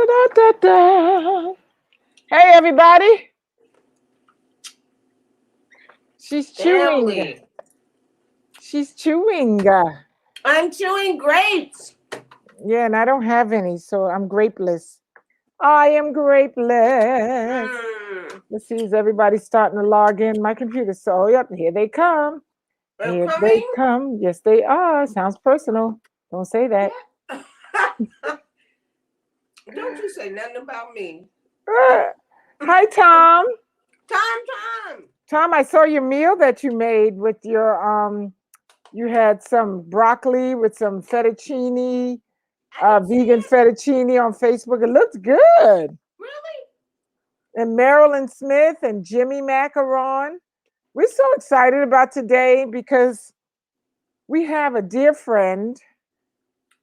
Da, da, da. Hey, everybody. She's chewing. Family. She's chewing. I'm chewing grapes. Yeah, and I don't have any, so I'm grapeless. I am grapeless. Mm. Let's see, is everybody starting to log in? My computer. So, yep, here they come. They're Here they coming? come. Yes, they are. Sounds personal. Don't say that. Yeah. Don't you say nothing about me. Hi, Tom. Time. Tom, I saw your meal that you made with your you had some broccoli with some fettuccine, I didn't see vegan it. fettuccine on Facebook. It looks good. Really? And Marilyn Smith and Jimmy Macaron. We're so excited about today because we have a dear friend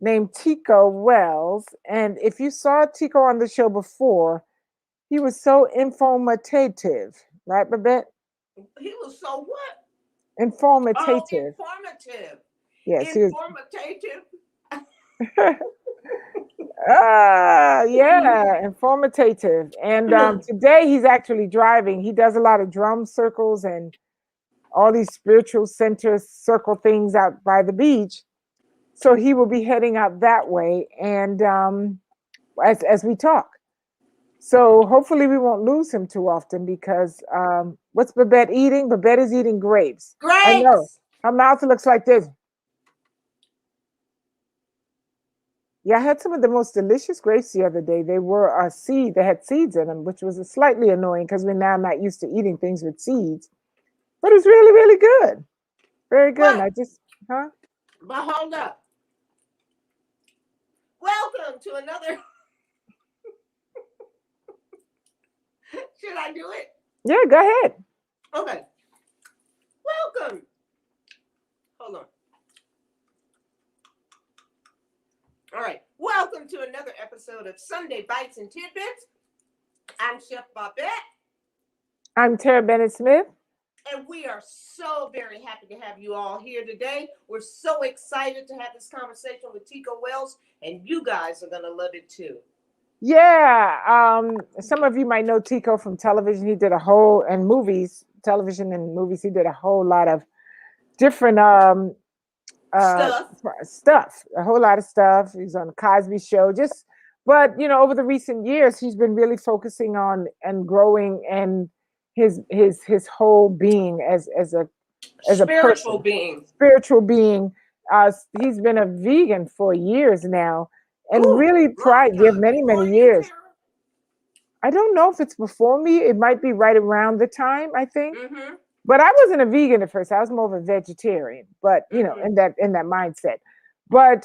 named TICO Wells. And if you saw Tico on the show before, he was so informative, right, Babette? He was so what? Oh, Informative. informative. Yes, he was. Informative. Yeah, informative. And today he's actually driving. He does a lot of drum circles and all these spiritual center circle things out by the beach. So he will be heading out that way, and as we talk. So hopefully we won't lose him too often because what's Babette eating? Babette is eating grapes. I know. Grapes. Her mouth looks like this. Yeah, I had some of the most delicious grapes the other day. They were seed. They had seeds in them, which was slightly annoying because we're now not used to eating things with seeds. But it's really, really good. Very good. And But, I just, huh? but hold up. Welcome to another. Should I do it? Yeah, go ahead. Okay. Welcome. Hold on. All right. Welcome to another episode of Sunday Bites and Tidbits. I'm Chef Babette, I'm Tara Bennett Smith. and we are so very happy to have you all here today. We're so excited to have this conversation with TICO Wells, and you guys are going to love it too. Yeah, some of you might know Tico from television. He did a whole and movies, television and movies. He did a whole lot of different uh, Stuff. stuff, a whole lot of stuff. He's on the Cosby Show. But over the recent years, he's been really focusing on and growing and his whole being as a Spiritual person, being. spiritual being. He's been a vegan for years now, and Ooh, really long yeah, time. many Before you, years. Tara? I don't know if it's before me. It might be right around the time, I think. Mm-hmm. But I wasn't a vegan at first. I was more of a vegetarian, but Mm-hmm. in that mindset. But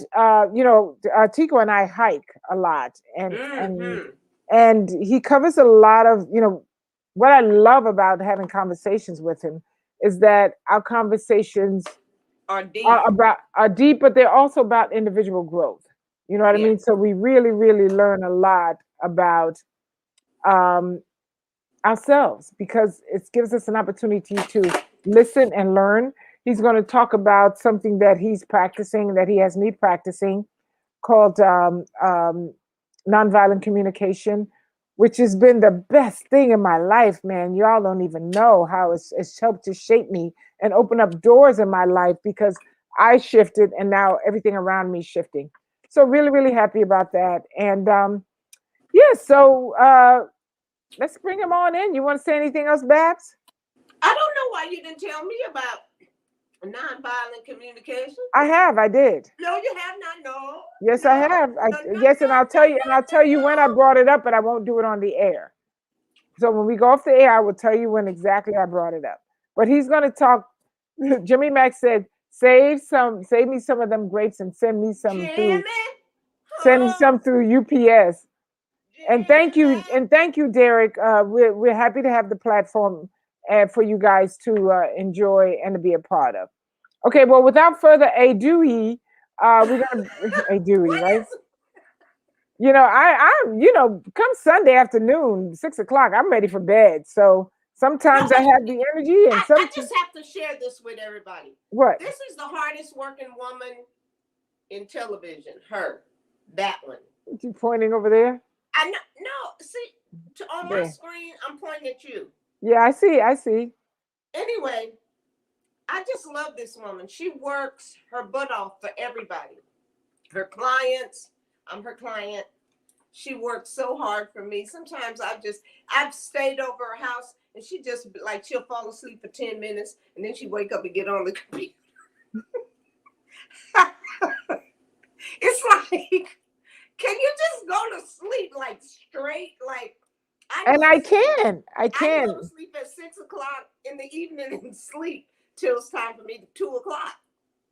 Tico and I hike a lot, Mm-hmm. and he covers a lot of what I love about having conversations with him is that our conversations Or deep. are deep, but they're also about individual growth. You know what I Yeah. mean? So we really, really learn a lot about um, ourselves because it gives us an opportunity to listen and learn. He's going to talk about something that he's practicing, that he has me practicing, called nonviolent communication, which has been the best thing in my life, man. Y'all don't even know how it's helped to shape me and open up doors in my life because I shifted and now everything around me is shifting. So really, really happy about that. And yeah, so let's bring him on in. You want to say anything else, Babs? I don't know why you didn't tell me about nonviolent communication. I did. No, you have not. No, Yes, I no, have. no, no, Yes, and no, I'll no, tell you, when I no, brought it up, but I won't do it on the air. So when we go off the air, I will tell you when exactly I brought it up. But he's going to talk. Jimmy Mack said, save me some of them grapes and no. Jimmy, send me huh? some through UPS. Jimmy. And thank you, Derek. We're happy to have the platform for you guys to enjoy and to be a part of. Okay, well, without further ado, we're gonna ado, What right? is? I'm come Sunday afternoon, 6 o'clock, I'm ready for bed. So No, sometimes I but have the energy, and I sometimes just have to share this with everybody. what? This is the hardest working woman in television. Her, that one. What you pointing over there? I know. No, see, on my There. screen, I'm pointing at you. Yeah, I see. I see. Anyway, I just love this woman. She works her butt off for everybody. Her clients. I'm her client. She works so hard for me. Sometimes I've stayed over her house and she just like she'll fall asleep for 10 minutes and then she wake up and get on the computer. It's like, can you just go to sleep like straight? Like I And go I to sleep. can. I I can go to can. sleep at 6 o'clock in the evening and sleep till it's time for me to 2 o'clock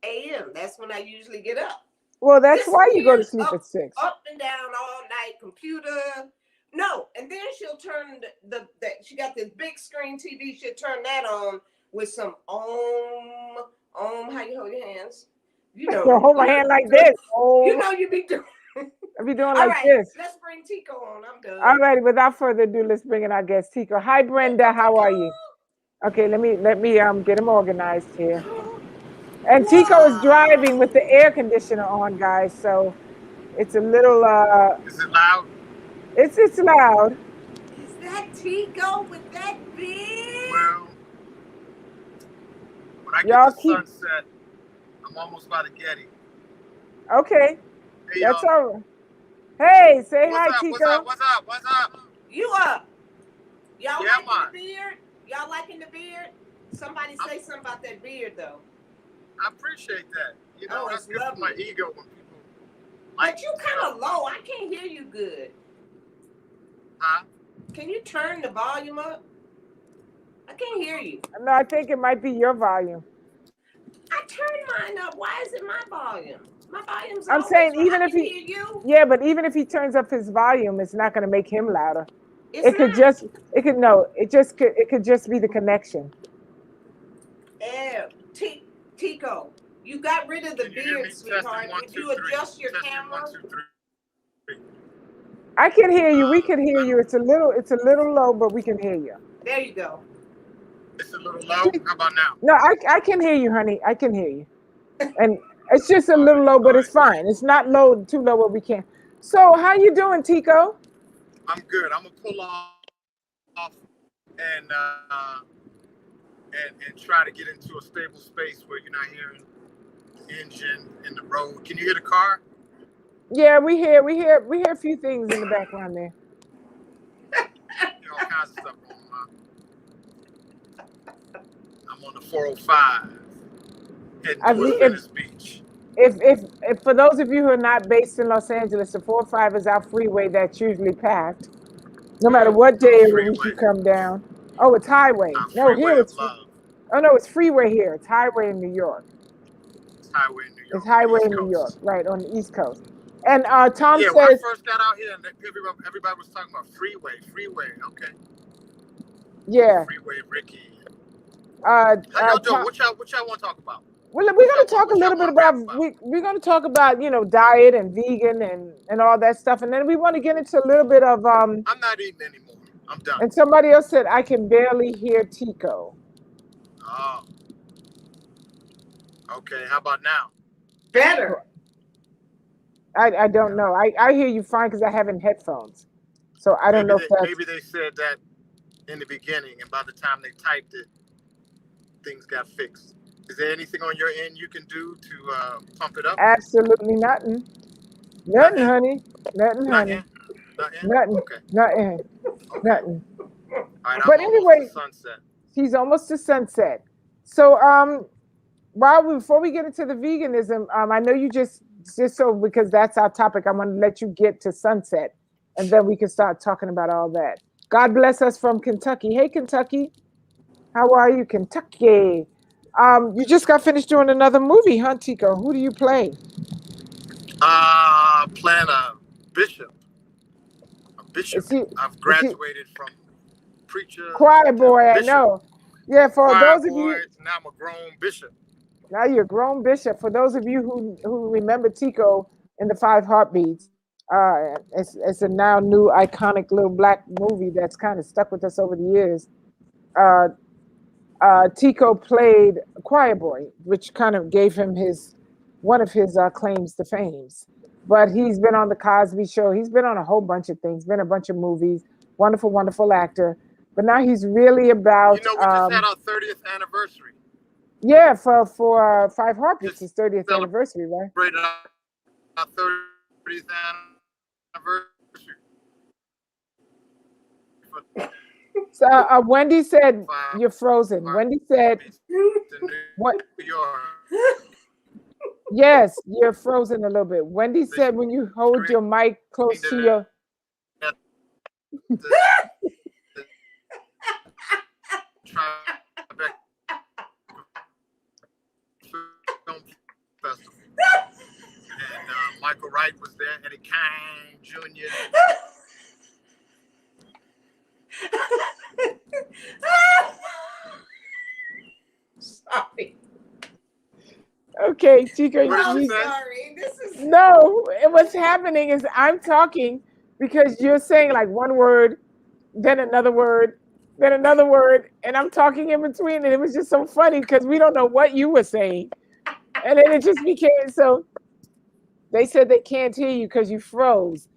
a.m. That's when I usually get up. Well, that's This why one you go here to is sleep at 6. up and down all night, computer. No, and then she'll turn she got this big screen TV. She'll turn that on with some How you hold your hands? You So know, hold my hand like this. you Oh, know you be doing. I'll be doing All like right, this. let's bring Tico on. I'm All done. righty. Without further ado, let's bring in our guest, Tico. Hi, Brenda. How are you? Okay, let me get him organized here. Tico. And Tico is driving with Wow. the air conditioner on, guys. So it's a little Is it loud? it's loud. Is that Tico with that beard? Well, when I get Y'all to keep Sunset, I'm almost by the Getty. okay. Hey, That's y'all. all right. Hey, say What's hi, up? What's Tico. up? What's up? What's up? You up? Y'all Yeah, liking man. the beard? Y'all liking the beard? Somebody say something about that beard though. I appreciate that. You know, Oh, that's it's good for my lovely. ego when people like But you kind stuff. of low. I can't hear you good. Huh? Can you turn the volume up? I can't hear you. No, I think it might be your volume. I turned mine up. Why is it my volume? My volume's I'm always saying right. I even if can he hear you. yeah, but even if he turns up his volume, it's not gonna make him louder. It's It could not. just it could no, it could just be the connection. Tico, you got rid of the Can you hear beard, me? Testing sweetheart. one, Did two, you three. adjust your Testing one, camera? two, three. I can hear you. We can hear I you. don't. It's a little low, but we can hear you. There you go. It's a little low. How about now? No, I can hear you, honey. I can hear you. And it's just a All little right. low, All but it's right. fine. It's not low, too low where we can't. So how you doing, Tico? I'm good. I'm gonna pull off and and try to get into a stable space where you're not hearing the engine in the road. Can you hear the car? Yeah, we hear a few things in the background there. You know, all kinds of stuff going on. I'm on the 405 heading I towards mean, Venice Beach. if for those of you who are not based in Los Angeles, the 405 is our freeway that's usually packed, no matter what day Our of the week you freeway. come down. Oh, it's highway. Our No, freeway here of it's love. oh no, it's freeway here. It's highway in New York. It's highway in New It's York on the highway East in New York, Coast. right on the East Coast. And Tom Yeah, when I says, first got out here, everybody was talking about freeway. Okay, yeah. freeway, Ricky. How Uh, y'all doing? Tom, What y'all want to talk about? well, we're going to talk a What y'all little bit want to about rap about? we're going to talk about diet and vegan and all that stuff, and then we want to get into a little bit of I'm not eating anymore. I'm done. And somebody else said I can barely hear Tico. Oh, okay. How about now? Better. I don't know. I hear you fine because I have in headphones, so I don't know if that's Maybe they said that in the beginning, and by the time they typed it, things got fixed. Is there anything on your end you can do to pump it up? absolutely nothing. Nothing, Nothing. honey. Nothing, honey. Nothing. Nothing. Nothing. Okay. Nothing. Okay. Nothing. All right. But I'm almost to anyway, sunset. she's almost to sunset. So before we get into the veganism, I know you just so because that's our topic, I want to let you get to sunset, and then we can start talking about all that. God bless us from Kentucky. Hey, Kentucky, how are you, Kentucky? You just got finished doing another movie, huh, Tico? Who do you play? Playing a bishop. A Is bishop. he? I've Is he graduated from preacher choir to boy? I bishop, know. Yeah, for choir those of boy. you, Now I'm a grown bishop. now you're a grown bishop. For those of you who remember Tico in the Five Heartbeats, it's a now new iconic little black movie that's kind of stuck with us over the years. Uh, Tico played choir boy, which kind of gave him his one of his claims to fame. but he's been on the Cosby Show. He's been on a whole bunch of things. Been a bunch of movies. Wonderful, wonderful actor. But now he's really You about know, we just had our 30th anniversary. yeah, for Five Heartbeats, his Just 30th anniversary, right? celebrated our 30th anniversary. So Wendy said Five you're frozen. Wendy said Heartbeats in what? New York. Yes, you're frozen a little bit. Wendy said when you hold your mic close to your At the Tribeca Film Festival. And Michael Wright was there, Eddie Kine Jr. Sorry. okay, Chico. What did I'm you say? sorry. This is No, what's happening is I'm talking because you're saying like one word, then another word, then another word, and I'm talking in between, and it was just so funny because we don't know what you were saying, and then it just became so. They said they can't hear you because you froze.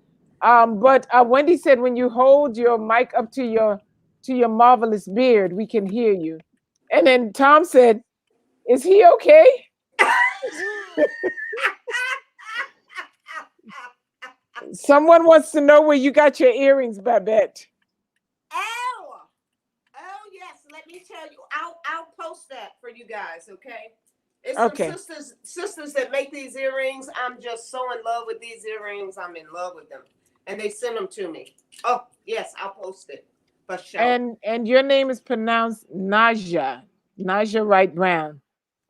But Wendy said when you hold your mic up to your marvelous beard, we can hear you. And then Tom said, "Is he okay?" Someone wants to know where you got your earrings, Babette. Oh, oh yes. Let me tell you. I'll post that for you guys. Okay. It's Okay. some sisters that make these earrings. I'm just so in love with these earrings. I'm in love with them, and they send them to me. Oh yes, I'll post it for sure. And your name is pronounced Naja Wright Brown.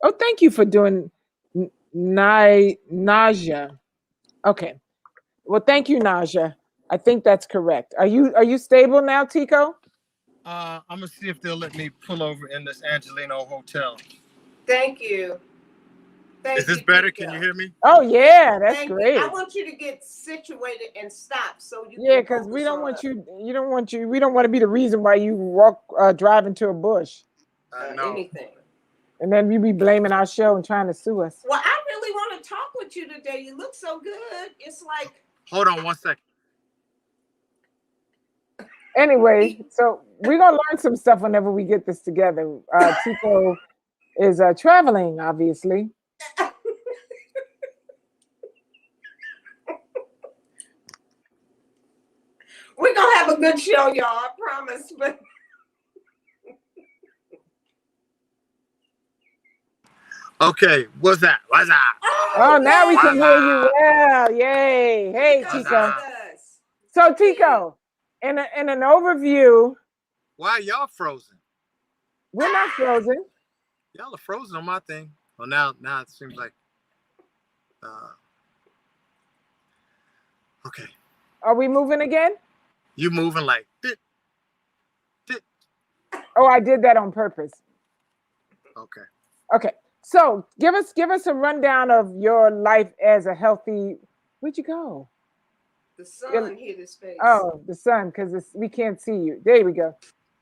Oh, thank you for doing Naja. Okay. Well, thank you, Naja. I think that's correct. Are you stable now, Tico? I'm gonna see if they'll let me pull over in this Angelino hotel. Thank you. Thank Is this you, better? Tico. Can you hear me? Oh yeah, that's Thank you. great. I want you to get situated and stop so you Yeah, can because we focus don't on want us. you. You don't want you. We don't want to be the reason why you walk drive into a bush, No. Anything. and then you be blaming our show and trying to sue us. Well, I really want to talk with you today. You look so good. It's like Hold on 1 second. Anyway, so we're gonna learn some stuff whenever we get this together. Tico is traveling, obviously. we're gonna have a good show, y'all. I promise. But Okay, what's that? What's that? Oh, now we can hear you Huzzah! well. Yay! Hey, Tico Tico. joined us. So, Tico, in an overview, Why are y'all frozen? we're not frozen. Y'all are frozen on my thing. Well, now it seems like. Okay, Are we moving again? you moving like. Oh, I did that on purpose. Okay. Okay. So, give us a rundown of your life as a healthy. Where'd you go? The sun hit his face. Oh, the sun, because we can't see you. There we go.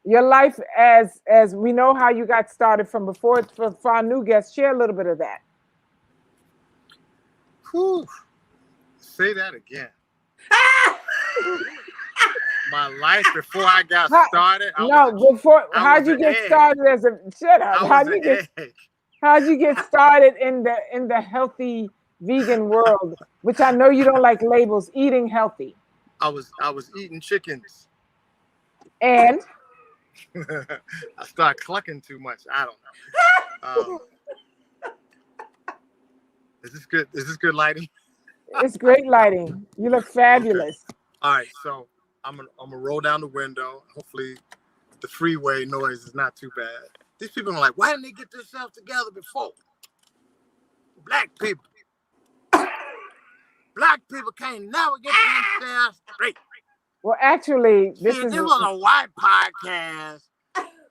Your life as we know how you got started from before. For our new guests, share a little bit of that. Whew. Say that again. My life before I got started, How'd you get started as a shut up? How'd you get started in the healthy vegan world, which I know you don't like labels, eating healthy. I was eating chickens. And I started clucking too much. I don't know. Is this good? Is this good lighting? It's great lighting. You look fabulous. Okay. All right, so I'm gonna roll down the window. Hopefully, the freeway noise is not too bad. These people are like, why didn't they get themselves together before? Black people can't never get themselves straight. Well, actually, If this was a white podcast,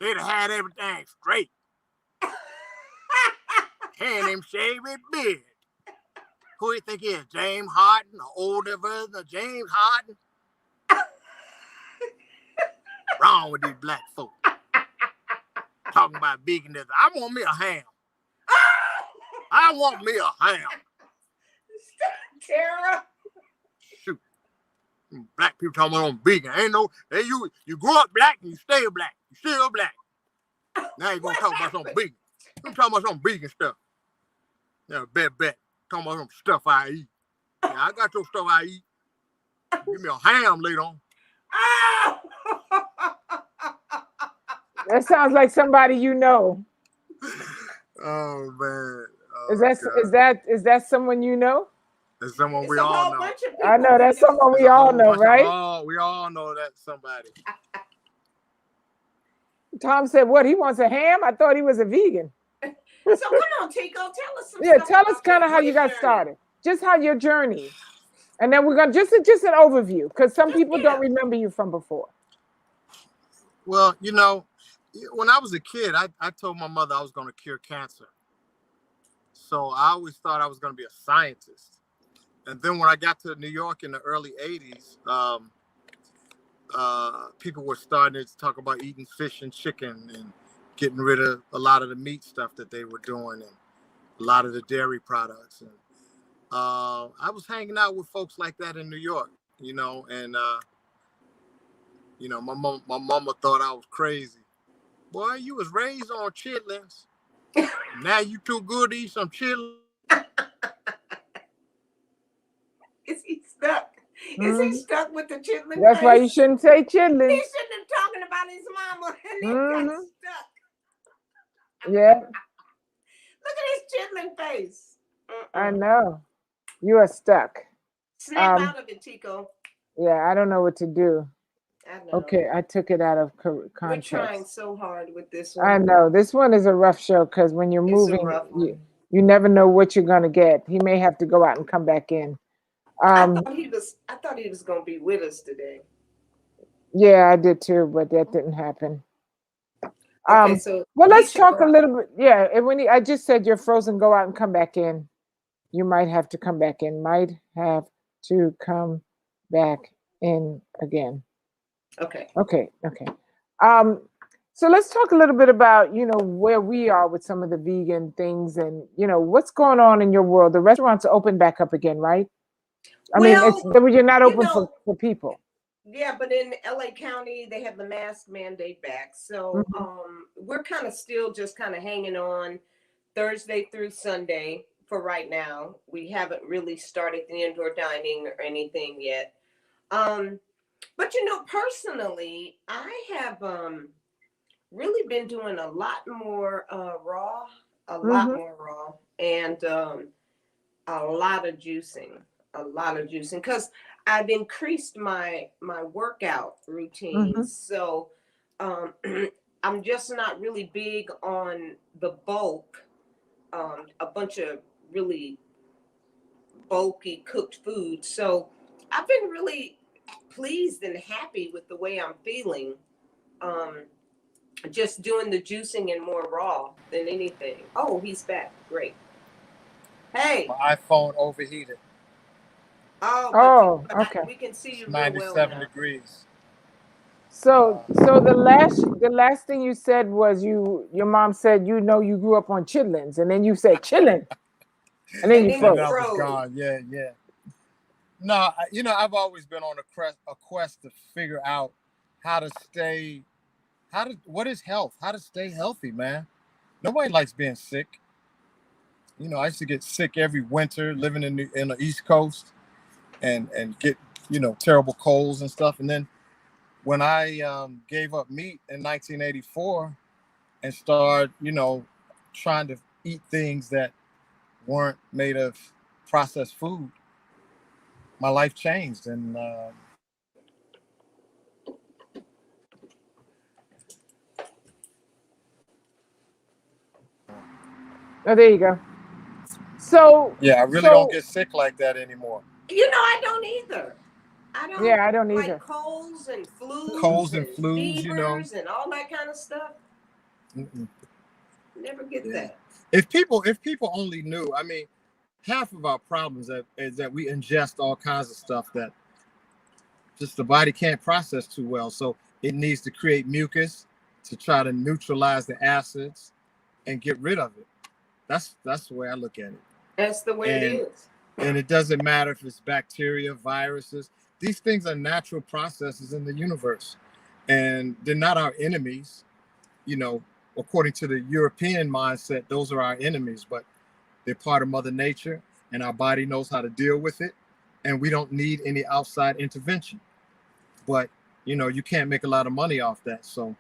they'd have had everything straight. Can't even shave his beard. Who do you think he is? James Harden, the older version of James Harden? Wrong with these black folks. Talking about veganism. I want me a ham. I want me a ham. Terrah. Black people talking about I'm vegan. Ain't no, hey, you grow up black and you stay black. You still black. Now you gonna talk about some vegan. I'm talking about some vegan stuff. Yeah, bet. Talking about some stuff I eat. Yeah, I got your stuff I eat. Give me a ham later on. That sounds like somebody you know. Oh man. Is that someone you know? It's someone It's we a all whole know. bunch of people I know that's someone There's we a all whole know, bunch of right? we all know that's somebody. Tom said, "What? He wants a ham? I thought he was a vegan." So come on, Tico, tell us some Yeah, stuff tell us about kind of how your you got journey. started. Just how your journey, and then we're gonna just an overview because some people don't remember you from before. Well, you know, when I was a kid, I told my mother I was going to cure cancer. So I always thought I was going to be a scientist. And then when I got to New York in the early 80s, people were starting to talk about eating fish and chicken and getting rid of a lot of the meat stuff that they were doing and a lot of the dairy products. And I was hanging out with folks like that in New York, you know, and, you know, my mama thought I was crazy. Boy, you was raised on chitlins. Now you too good to eat some chitlins. Is he stuck? Is he stuck with the chitlin? That's why you shouldn't say He chitlins. shouldn't have talking about his mama and he got stuck. Yeah. Look at his chitlin face. I know. You are stuck. Snap out of it, Tico. Yeah, I don't know what to do. I know. Okay, I took it out of context. We're trying so hard with this one. I know. This one is a rough show because when you're moving, you never know what you're going to get. He may have to go out and come back in. I thought he was going to be with us today. Yeah, I did too, but that didn't happen. Okay, so well, let's talk a little bit. Yeah, and when I just said you're frozen, go out and come back in. You might have to come back in. Might have to come back in again. Okay. So let's talk a little bit about, you know, where we are with some of the vegan things and, you know, what's going on in your world. The restaurants are open back up again, right? I mean, you're not open for people. Yeah, but in LA County, they have the mask mandate back. So we're kind of still just kind of hanging on Thursday through Sunday for right now. We haven't really started the indoor dining or anything yet. But, you know, personally, I have really been doing a lot more raw, and a lot of juicing. Because I've increased my workout routine. So I'm just not really big on the bulk, a bunch of really bulky cooked food. So I've been really pleased and happy with the way I'm feeling. Just doing the juicing and more raw than anything. Oh, he's back. Great. Hey. My iPhone overheated. Oh, okay. We can see you real 97 well degrees. So the last thing you said was your mom said, you know, you grew up on chitlins, and then you said chillin', and then you froze. I was gone. Yeah. No, you know, I've always been on a quest to figure out how to stay. What is health? How to stay healthy, man. Nobody likes being sick. You know, I used to get sick every winter living in the East Coast, and get, you know, terrible colds and stuff. And then when I gave up meat in 1984 and started, you know, trying to eat things that weren't made of processed food, my life changed. And oh, there you go. So yeah, I really don't get sick like that anymore. You know, I don't either. I don't either. Like colds and flus, you know, and all that kind of stuff. Never get that. If people only knew, I mean, half of our problems is that we ingest all kinds of stuff that just the body can't process too well. So it needs to create mucus to try to neutralize the acids and get rid of it. That's the way I look at it. That's the way it is. And it doesn't matter if it's bacteria, viruses. these things are natural processes in the universe, and they're not our enemies. You know, according to the European mindset, those are our enemies, but they're part of Mother Nature, and our body knows how to deal with it, and we don't need any outside intervention. But you know, you can't make a lot of money off that, so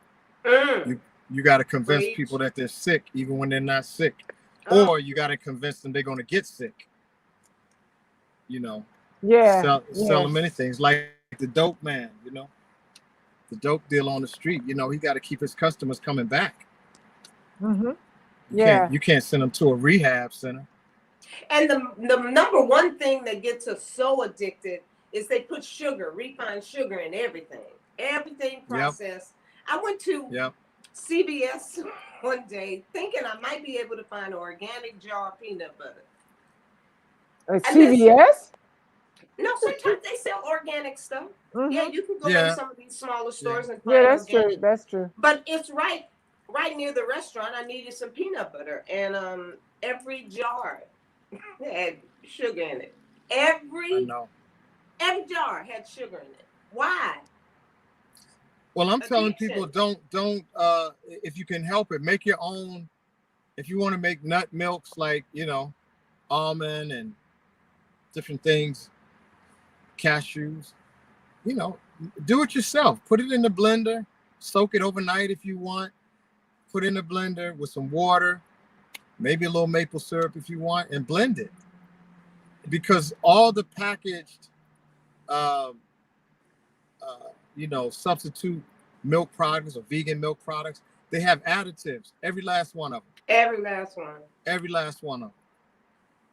you got to convince Preach. people that they're sick even when they're not sick, Oh, or you got to convince them they're going to get sick. You know, Yeah, sell yeah. them many things, like the dope man. You know, the dope deal on the street. You know, he got to keep his customers coming back. Mm-hmm. Yeah. You can't send them to a rehab center. and the number one thing that gets us so addicted is they put sugar, refined sugar in everything. Everything Yep, processed. I went to yep. CVS one day thinking I might be able to find an organic jar of peanut butter. And listen, CVS? no, sometimes they sell organic stuff. Yeah, Mm-hmm. you can go in Yeah, some of these smaller yeah. stores and Yeah, find that's true. organic. That's true. But it's right near the restaurant. I needed some peanut butter, and every jar had sugar in it. I Every know. jar had sugar in it. Why? Well, I'm telling people, Addiction. don't if you can help it, make your own. If you want to make nut milks, like, you know, almond and different things, cashews, you know, do it yourself. Put it in the blender, soak it overnight if you want. Put it in the blender with some water, maybe a little maple syrup if you want, and blend it. Because all the packaged, uh, you know, substitute milk products or vegan milk products, they have additives. Every last one of them. Every last one. Every last one of them.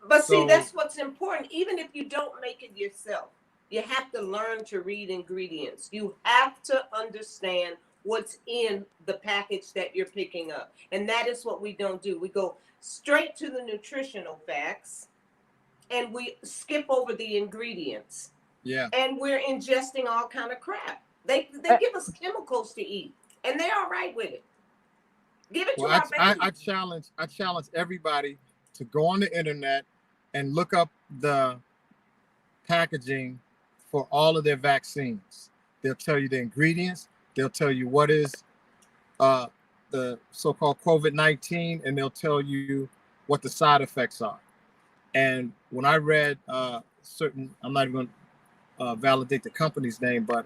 But see, So that's what's important. Even if you don't make it yourself, you have to learn to read ingredients. You have to understand what's in the package that you're picking up. And that is what we don't do. We go straight to the nutritional facts and we skip over the ingredients. yeah. And we're ingesting all kind of crap. They Uh, give us chemicals to eat, and they're all right with it. Give it to Well, our I babies. challenge everybody to go on the internet and look up the packaging for all of their vaccines. They'll tell you the ingredients. They'll tell you what is uh, the so-called COVID-19, and they'll tell you what the side effects are. And when I read certain, I'm not even going to validate the company's name, but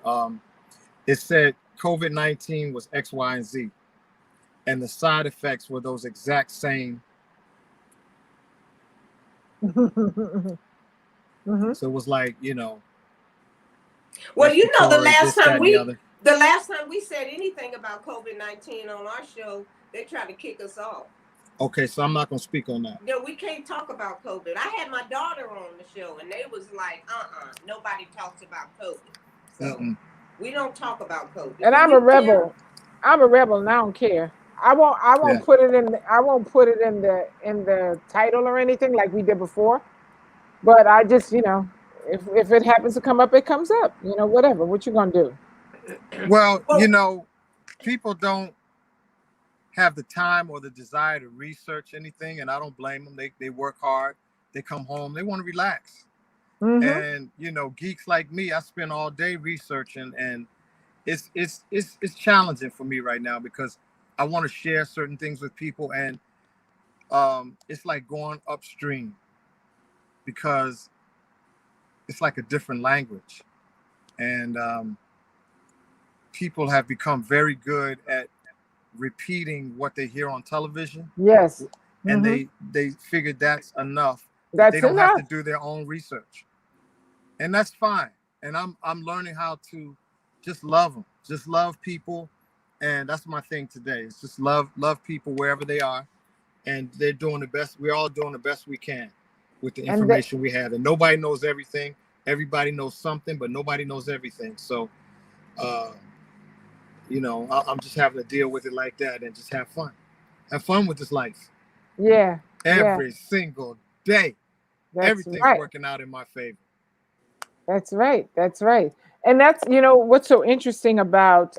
it said COVID-19 was X, Y, and Z. And the side effects were those exact same. Mm-hmm. So it was like, you know, Well, you know, respiratory, this, that, and the other. the last time we said anything about COVID-19 on our show, they tried to kick us off. Okay, so I'm not going to speak on that. No, we can't talk about COVID. I had my daughter on the show, and they was like, nobody talks about COVID. So we don't talk about COVID. And Do I'm a you, Tim? rebel. I'm a rebel, and I don't care. I Yeah. won't put it in. I won't put it in the title or anything like we did before. But I just, if it happens to come up, it comes up. Whatever. What you gonna do? Well, you Well, know, people don't have the time or the desire to research anything, and I don't blame them. They work hard. They come home. They want to relax. Mm-hmm. And you know, geeks like me, I spend all day researching, and it's challenging for me right now because I want to share certain things with people, and it's like going upstream because it's like a different language, and people have become very good at repeating what they hear on television, Yes. and Mm-hmm. they figured that's enough, that they That's don't have to enough. do their own research, and that's fine. And I'm learning how to just love them, just love people, and that's my thing today. It's just love people wherever they are, and they're doing the best. We're all doing the best we can with the And the, information we have, and nobody knows everything. Everybody knows something, but nobody knows everything. So, uh, you know, I'm just having to deal with it like that and just have fun with this life yeah, yeah. every single day. That's Everything's right. working out in my favor. That's right. That's right. And that's what's so interesting about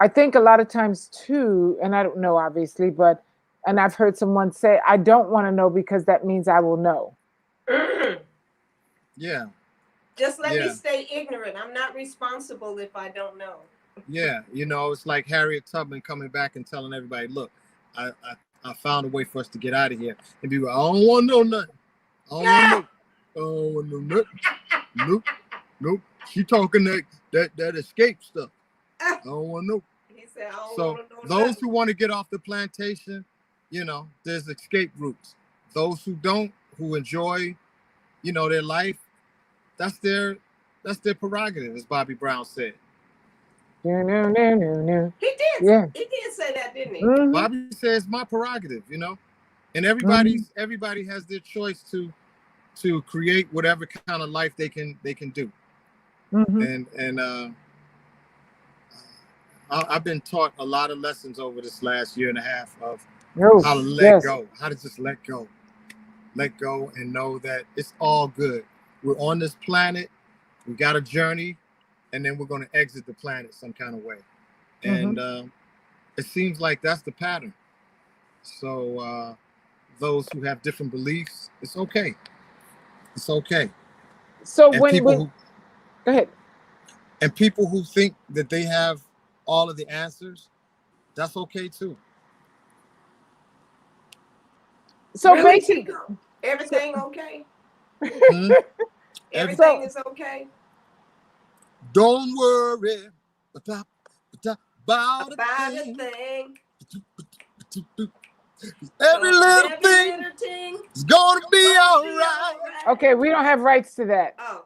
I think a lot of times too, and I don't know obviously, but and I've heard someone say, I don't want to know because that means I will know. Yeah. Just let me Yeah. stay ignorant. I'm not responsible if I don't know. Yeah, you know, it's like Harriet Tubman coming back and telling everybody, "Look, I found a way for us to get out of here." And people, I don't want to know nothing. I don't want to know. I don't want to know nothing. Nope, nope. She talking that escape stuff. I don't want to know. He said, I don't So want to know those nothing. who want to get off the plantation, you know, there's escape routes. Those who don't, who enjoy, you know, their life, that's their prerogative, as Bobby Brown said. No, no, no, no, no. He did. Yeah. He did say that, didn't he? Mhm. Bobby says my prerogative, you know, and Mhm. everybody has their choice to create whatever kind of life they can do. Mhm. And I've been taught a lot of lessons over this last year and a half of Oh, how to let yes. go, how to just let go and know that it's all good. We're on this planet, we got a journey, and then we're going to exit the planet some kind of way. And Mhm. it seems like that's the pattern. So those who have different beliefs, it's okay. It's okay. So And when people go ahead. who think that they have all of the answers, that's okay too. So Really, basically, Tico? so, Everything okay? Hmm? Everything so is okay? Don't worry about, about a About a thing. thing. Every little Every thing little thing. is gonna be all Be right. all right. okay, we don't have rights to that. Oh,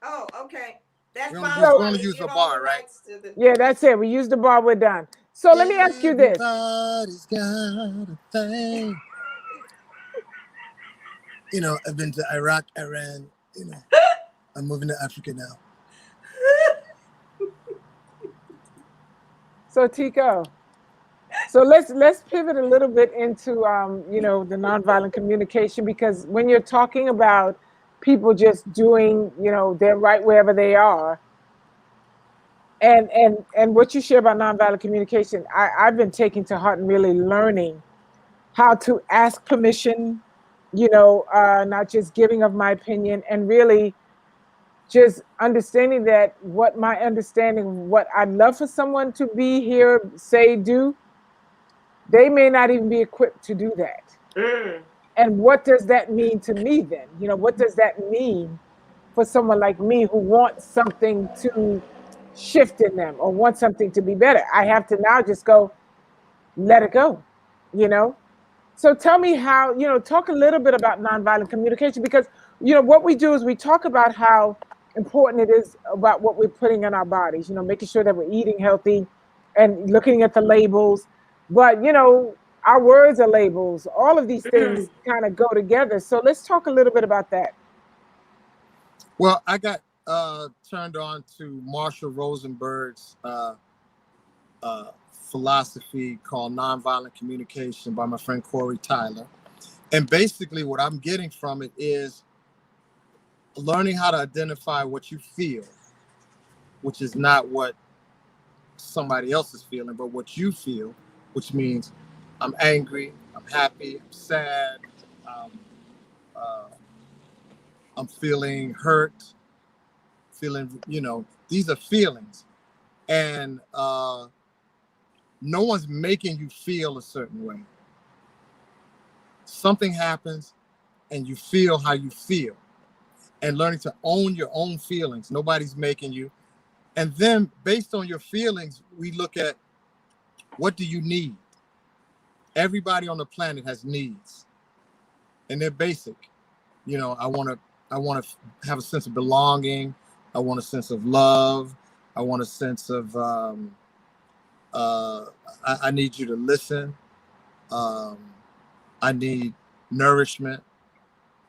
Oh, okay. That's we're Bob So gonna Marley. use Give the all the bar, right? rights to the. yeah, that's it. We use the bar. We're done. So let me ask you this. Everybody's got a thing. You know, I've been to Iraq, Iran. You know, I'm moving to Africa now. So Tico. So let's pivot a little bit into you know, the nonviolent communication, because when you're talking about people just doing, you know, their right wherever they are, and what you share about nonviolent communication, I've been taking to heart and really learning how to ask permission, you know, not just giving of my opinion, and really just understanding that what my understanding, what I'd love for someone to be here, say, do, they may not even be equipped to do that. Mm. And what does that mean to me then? You know, what does that mean for someone like me who wants something to shift in them or wants something to be better? I have to now just go, let it go, you know? So tell me how, you know, talk a little bit about nonviolent communication, because, you know, what we do is we talk about how important it is about what we're putting in our bodies, you know, making sure that we're eating healthy and looking at the labels. But, you know, our words are labels. All of these things kind of go together. So let's talk a little bit about that. Well, I got turned on to Marshall Rosenberg's philosophy called nonviolent communication by my friend Corey Tyler. And basically, what I'm getting from it is learning how to identify what you feel, which is not what somebody else is feeling, but what you feel, which means I'm angry, I'm happy, I'm sad, um, uh, I'm feeling hurt, feeling, you know, these are feelings. And no one's making you feel a certain way. Something happens and you feel how you feel, and learning to own your own feelings. Nobody's making you. And then based on your feelings, we look at what do you need? Everybody on the planet has needs, and they're basic. You know, I want to have a sense of belonging. I want a sense of love. I want a sense of uh, I need you to listen. Um, I need nourishment.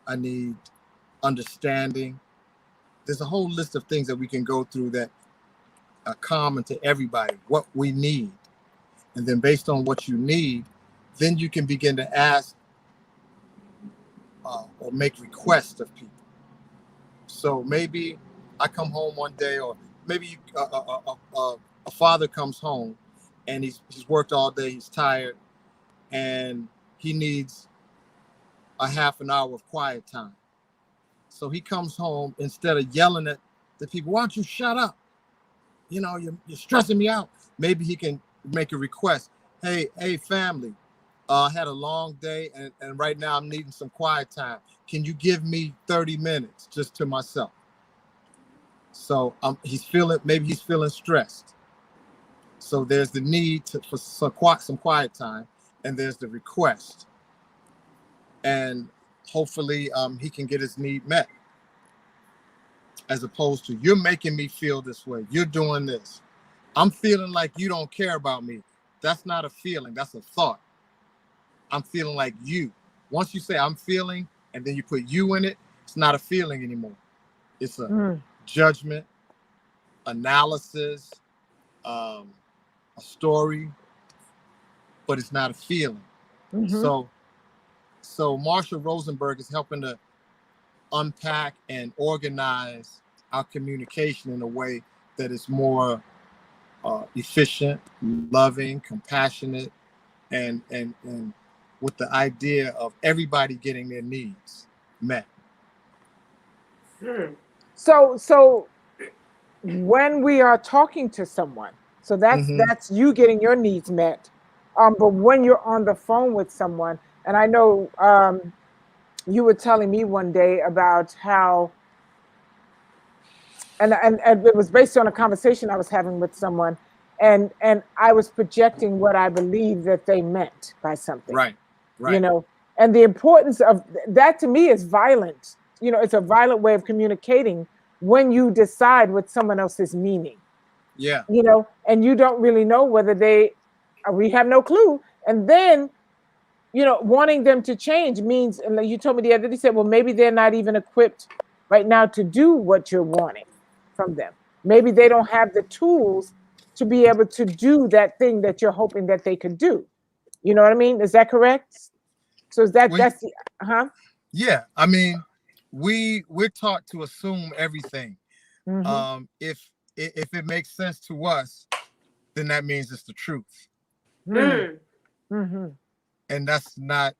I need understanding. There's a whole list of things that we can go through that are common to everybody, what we need. And then based on what you need, then you can begin to ask or make requests of people. So maybe I come home one day, or maybe a father comes home and he's worked all day, he's tired, and he needs a half an hour of quiet time. So he comes home, instead of yelling at the people, why don't you shut up? You know, you're stressing me out. Maybe he can make a request. Hey, family, I had a long day, and right now I'm needing some quiet time. Can you give me 30 minutes just to myself? So maybe he's feeling stressed. So there's the need for some quiet time, and there's the request. And hopefully he can get his need met, as opposed to, you're making me feel this way. You're doing this. I'm feeling like you don't care about me. That's not a feeling. That's a thought. I'm feeling like you. Once you say I'm feeling, and then you put you in it, it's not a feeling anymore. It's a judgment, analysis, a story, but it's not a feeling. So Marshall Rosenberg is helping to unpack and organize our communication in a way that is more efficient, loving, compassionate, and with the idea of everybody getting their needs met. So when we are talking to someone, so that's you getting your needs met. But when you're on the phone with someone, and I know you were telling me one day about how, and it was based on a conversation I was having with someone, and I was projecting what I believe that they meant by something. Right. You know, and the importance of that to me is violent. You know, it's a violent way of communicating when you decide what someone else is meaning. Yeah. You know, and you don't really know whether we have no clue. And then, you know, wanting them to change means, and like you told me the other day, you said, well, maybe they're not even equipped right now to do what you're wanting from them. Maybe they don't have the tools to be able to do that thing that you're hoping that they could do. You know what I mean? Is that correct? So is that's the Yeah. I mean, we're taught to assume everything. If it makes sense to us, then that means it's the truth. And that's not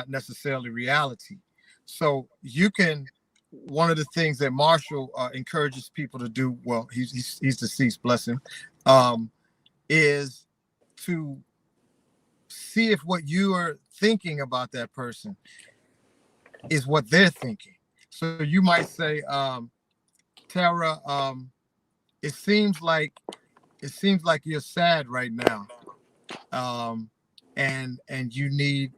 necessarily reality. So one of the things that Marshall encourages people to do, well, he's deceased, bless him, is to see if what you are thinking about that person is what they're thinking. So you might say, TERRAH, it seems like you're sad right now, and you need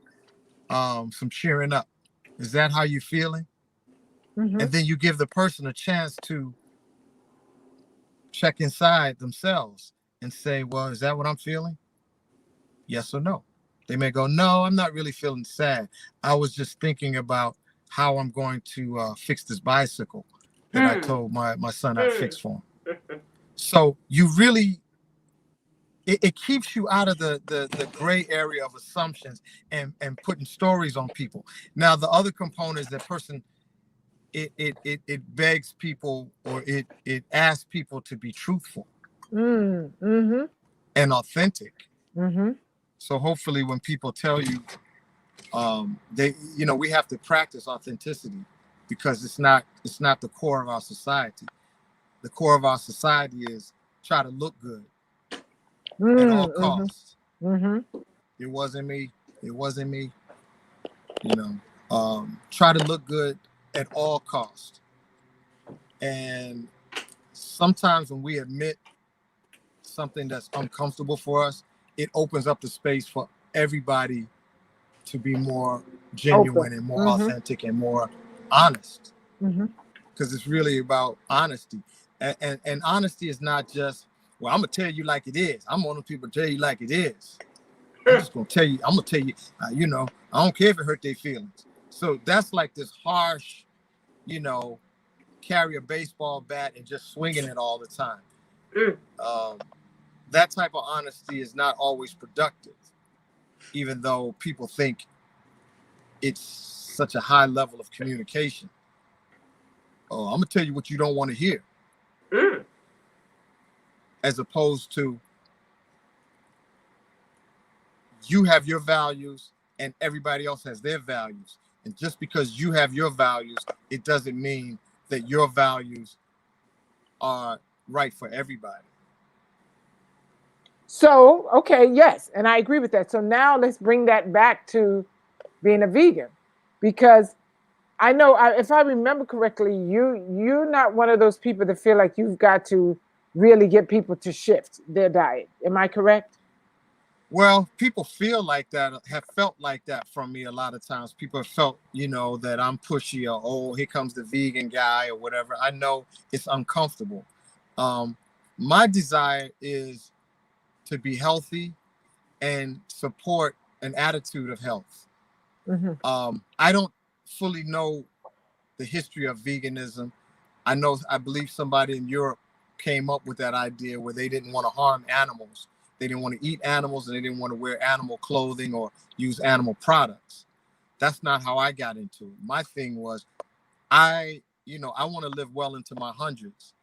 some cheering up. Is that how you're feeling? And then you give the person a chance to check inside themselves and say, well, is that what I'm feeling? Yes or no. They may go, no, I'm not really feeling sad. I was just thinking about how I'm going to fix this bicycle that I told my son I'd fix for him. So you really, it keeps you out of the gray area of assumptions and putting stories on people. Now, the other component is that person, it begs people, or it asks people to be truthful and authentic. So hopefully when people tell you, we have to practice authenticity, because it's not the core of our society. The core of our society is try to look good at all costs. It wasn't me. It wasn't me. Try to look good at all costs. And sometimes when we admit something that's uncomfortable for us, it opens up the space for everybody to be more genuine and more authentic and more honest. Because it's really about honesty. And honesty is not just, well, I'm gonna tell you like it is. I'm one of the people tell you like it is. I'm just gonna tell you. I'm gonna tell you. I don't care if it hurt their feelings. So that's like this harsh, carry a baseball bat and just swinging it all the time. That type of honesty is not always productive, even though people think it's such a high level of communication. Oh, I'm gonna tell you what you don't want to hear, as opposed to, you have your values and everybody else has their values, And just because you have your values, it doesn't mean that your values are right for everybody. So, okay, yes, and I agree with that. So now let's bring that back to being a vegan, because I know, if I remember correctly, you're not one of those people that feel like you've got to really get people to shift their diet. Am I correct? Well, people feel like that, have felt like that from me a lot of times. People have felt, that I'm pushy, or, oh, here comes the vegan guy or whatever. I know it's uncomfortable. Um, my desire is to be healthy and support an attitude of health. Hmm. I don't fully know the history of veganism. I believe somebody in Europe came up with that idea where they didn't want to harm animals. They didn't want to eat animals, and they didn't want to wear animal clothing or use animal products. That's not how I got into it. My thing was, I want to live well into my hundreds.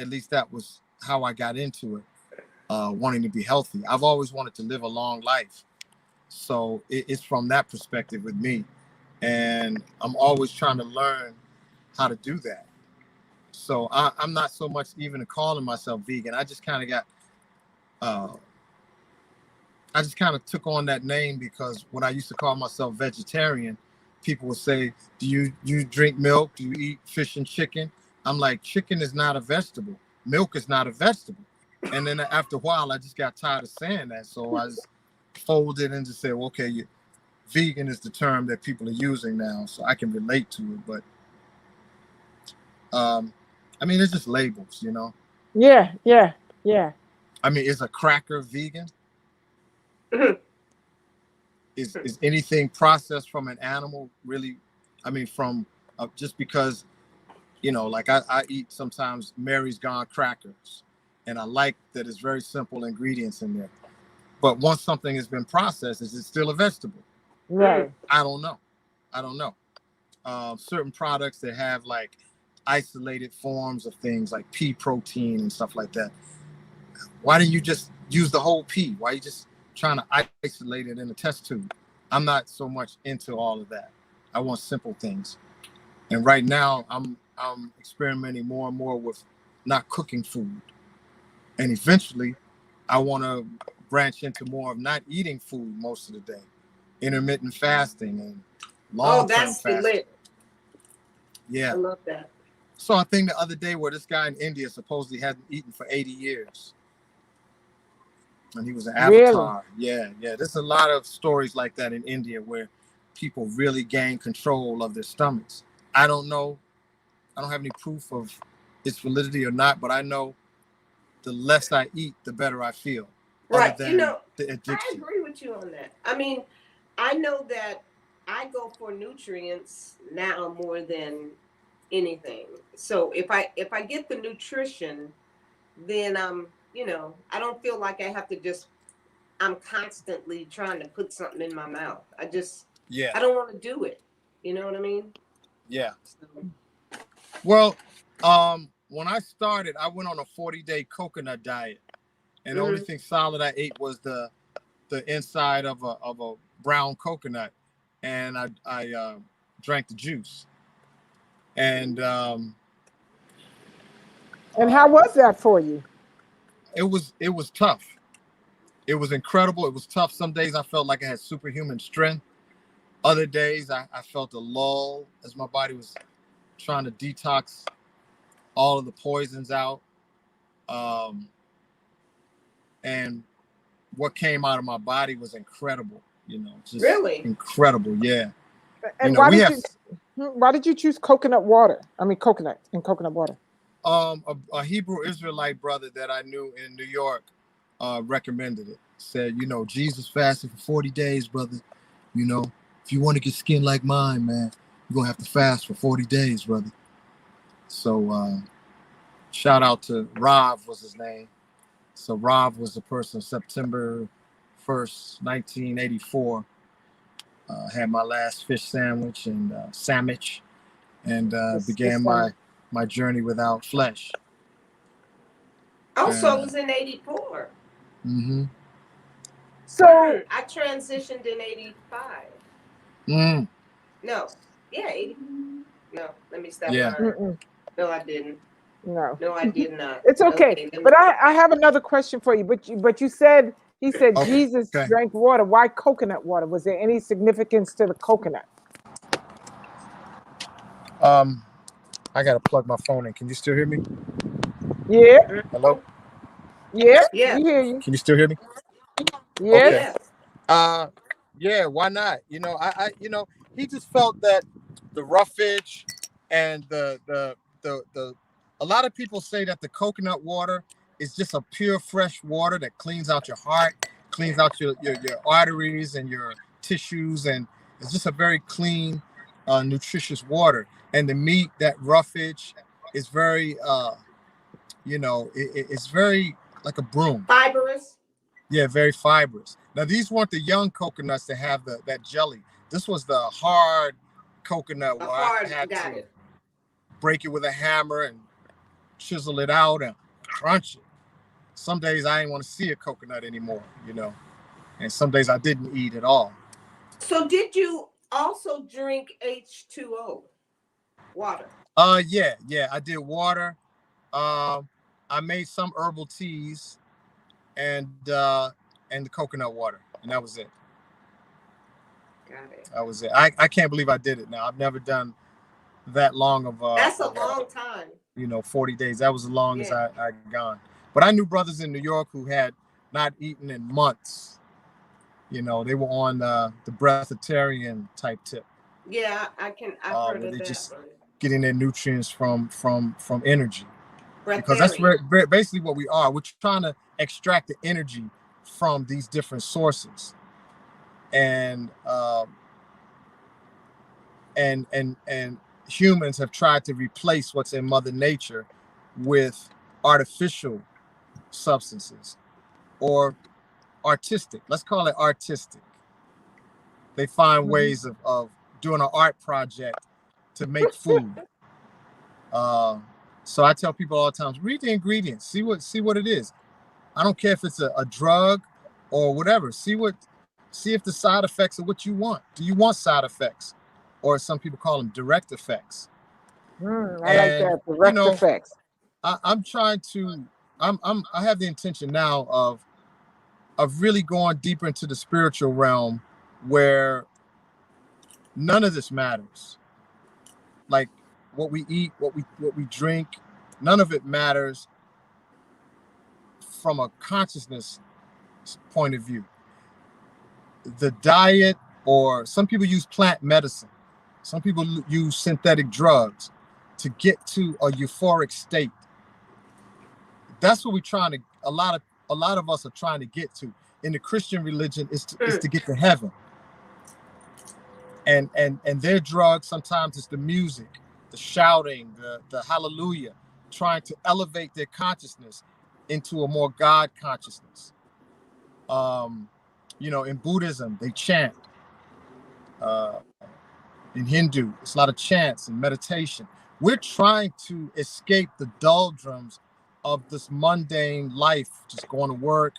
At least that was how I got into it, wanting to be healthy. I've always wanted to live a long life. So it's from that perspective with me. And I'm always trying to learn how to do that. So I'm not so much even calling myself vegan. Uh, I just kind of took on that name because when I used to call myself vegetarian, people would say, "Do you drink milk? Do you eat fish and chicken?" I'm like, chicken is not a vegetable. Milk is not a vegetable. And then after a while, I just got tired of saying that. So I just folded and just said, well, okay, vegan is the term that people are using now, so I can relate to it. But I mean, it's just labels. Yeah, yeah, yeah. I mean, is a cracker vegan? Is anything processed from an animal really? I mean, from just because like I eat sometimes Mary's Gone crackers, and I like that it's very simple ingredients in there. But once something has been processed, is it still a vegetable? Right. I don't know. I don't know. Certain products that have like isolated forms of things like pea protein and stuff like that. Why didn't you just use the whole pea? Why are you just trying to isolate it in a test tube? I'm not so much into all of that. I want simple things. And right now I'm experimenting more and more with not cooking food. And eventually I want to branch into more of not eating food most of the day. Intermittent fasting and Oh, long-term that's fasting. lit. I Yeah. love that. Saw a thing the other day where this guy in India supposedly hadn't eaten for 80 years. And he was an Really? avatar. Yeah, yeah. There's a lot of stories like that in India where people really gain control of their stomachs. I don't know. I don't have any proof of its validity or not, but I know the less I eat, the better I feel, other Right. than the I addiction. agree with you on that. I mean, I know that I go for nutrients now more than anything. So if I get the nutrition, then I don't feel like I have to I'm constantly trying to put something in my mouth. Yeah, I don't want to do it. You know what I mean? yeah. So, Well, when I started, I went on a 40-day coconut diet, and the only thing solid I ate was the inside of a brown coconut, and I drank the juice. And And how was that for you? it was tough. It was incredible. It was tough. Some days I felt like I had superhuman strength. Other days I felt a lull as my body was trying to detox all of the poisons out. Um, and what came out of my body was incredible. Just really? incredible. Yeah. And We have why did you choose coconut water? I mean, coconut and coconut water. a Hebrew Israelite brother that I knew in New York recommended it. Said, Jesus fasted for 40 days, brother. If you want to get skin like mine, man, you're gonna have to fast for 40 days, brother. So shout out to Rav was his name. So Rav was the person September 1st, 1984. Had my last fish sandwich and sandwich, and began my journey without flesh. Also, it was in 84. Mm-hmm. So I transitioned in 85. No. Yeah, 80. No, let me stop Yeah. lying. No, I didn't. No. No, I did not. It's okay. Okay, But I have another question for you. But you said he said Okay. Jesus drank water. Why coconut water? Was there any significance to the coconut? I gotta plug my phone in. Can you still hear me? Yeah. Hello? Yeah. Yeah. We hear you. Can you still hear me? Yes. Okay. Yeah. Uh, yeah, why not? You know, he just felt that the roughage and the a lot of people say that the coconut water is just a pure fresh water that cleans out your heart, cleans out your arteries and your tissues, and it's just a very clean, nutritious water. And the meat, that roughage, is very it's very like a broom. Fibrous. Yeah, very fibrous. Now these weren't the young coconuts that have that jelly. This was the hard coconut A where I hard. had Got to it. break it with a hammer and chisel it out and crunch it. Some days I didn't want to see a coconut anymore, and some days I didn't eat at all. So, did you also drink H2O water? Yeah, I did water. I made some herbal teas and the coconut water, and that was it. Got it. That was it. I can't believe I did it now. I've never done that long of That's a long time. 40 days. That was as long as I gone. But I knew brothers in New York who had not eaten in months. They were on the breatharian type tip. Yeah, I've heard where of they that. just getting their nutrients from energy. Because that's Breatharian. basically what we are. We're trying to extract the energy from these different sources, and humans have tried to replace what's in Mother Nature with artificial substances or artistic. Let's call it artistic. They find ways of doing an art project to make food. So I tell people all the time, read the ingredients, see what it is. I don't care if it's a drug or whatever. See if the side effects are what you want. Do you want side effects? Or some people call them direct effects. I like that. Direct effects. I'm trying to I have the intention now of really going deeper into the spiritual realm where none of this matters. Like what we eat, what we drink, none of it matters from a consciousness point of view. The diet, or some people use plant medicine, some people use synthetic drugs to get to a euphoric state. That's what we're trying to. A lot of us are trying to get to in the Christian religion is to get to heaven. And their drugs sometimes it's the music, the shouting, the hallelujah, trying to elevate their consciousness into a more God consciousness. In Buddhism they chant. In Hindu, it's a lot of chants and meditation. We're trying to escape the doldrums of this mundane life, just going to work,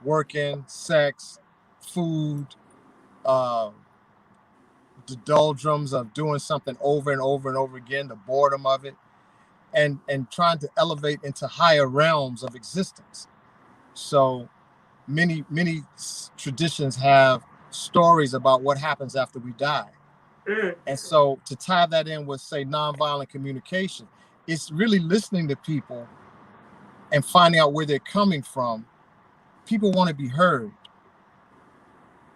working, sex, food, the doldrums of doing something over and over and over again, the boredom of it, and trying to elevate into higher realms of existence. So many traditions have stories about what happens after we die. And so to tie that in with, say, nonviolent communication, it's really listening to people and finding out where they're coming from. People want to be heard.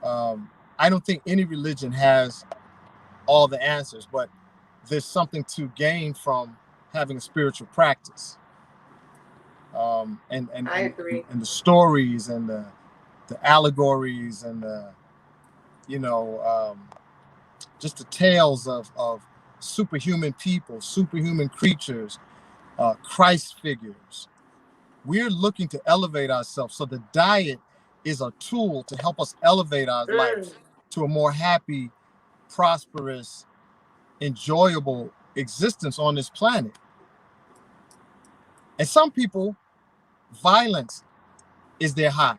I don't think any religion has all the answers, but there's something to gain from having a spiritual practice. And I agree. And the stories and the allegories and just the tales of superhuman people, superhuman creatures, Christ figures. We're looking to elevate ourselves. So the diet is a tool to help us elevate our life to a more happy, prosperous, enjoyable existence on this planet. And some people, violence is their high.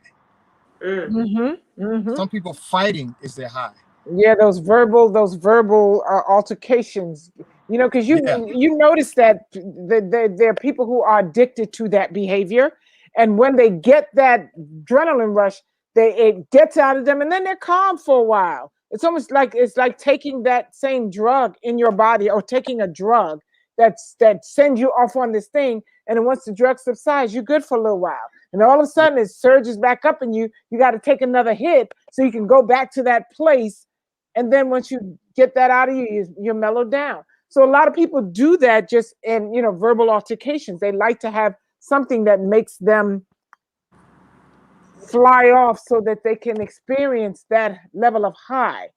Some people, fighting is their high. Yeah, those verbal altercations. You know, because Yeah, you notice that there are people who are addicted to that behavior, and when they get that adrenaline rush, it gets out of them, and then they're calm for a while. It's like taking that same drug in your body, or taking a drug that sends you off on this thing, and then once the drug subsides, you're good for a little while, and all of a yeah, sudden it surges back up, and you got to take another hit so you can go back to that place, and then once you get that out of you're mellowed down. So a lot of people do that just in verbal altercations. They like to have something that makes them fly off so that they can experience that level of high,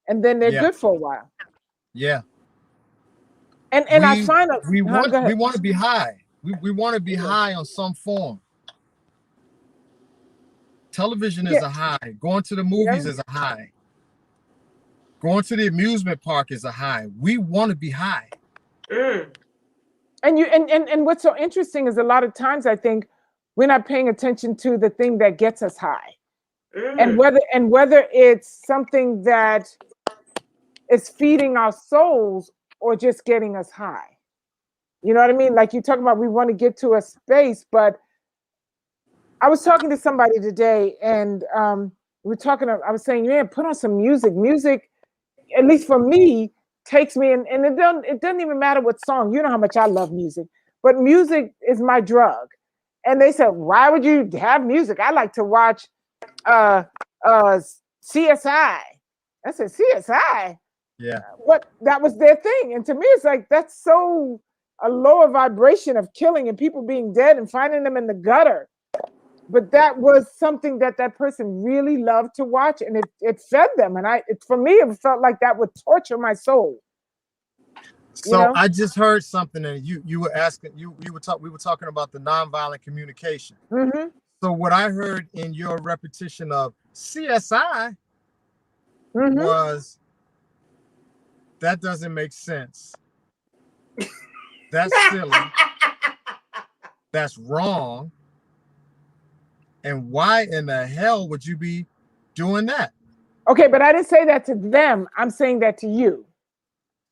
and then they're yeah, good for a while. yeah. And I find out, We want go ahead. to be high. We want to be Yeah. high on some form. Television is Yeah. a high. Going to the Yeah. movies is a high. Going to the amusement park is a high. We want to be high. Mm. And what's so interesting is a lot of times I think we're not paying attention to the thing that gets us high, and Mm. whether it's something that is feeding our souls or just getting us high. You know what I mean? Like you talk about, we want to get to a space, but I was talking to somebody today, and we're talking. I was saying, man, put on some music. Music, at least for me, takes me, and it doesn't even matter what song. You know how much I love music, but music is my drug. And they said, why would you have music? I like to watch uh CSI. I said, CSI? Yeah. What, that was their thing. And to me, it's like, that's so a lower vibration of killing and people being dead and finding them in the gutter. But that was something that person really loved to watch, and it fed them. And for me, it felt like that would torture my soul. You So know? I just heard something, and you were asking, we were talking about the nonviolent communication. Mm-hmm. So what I heard in your repetition of CSI Mm-hmm. was, that doesn't make sense. That's silly. That's wrong. And why in the hell would you be doing that? Okay, but I didn't say that to them. I'm saying that to you.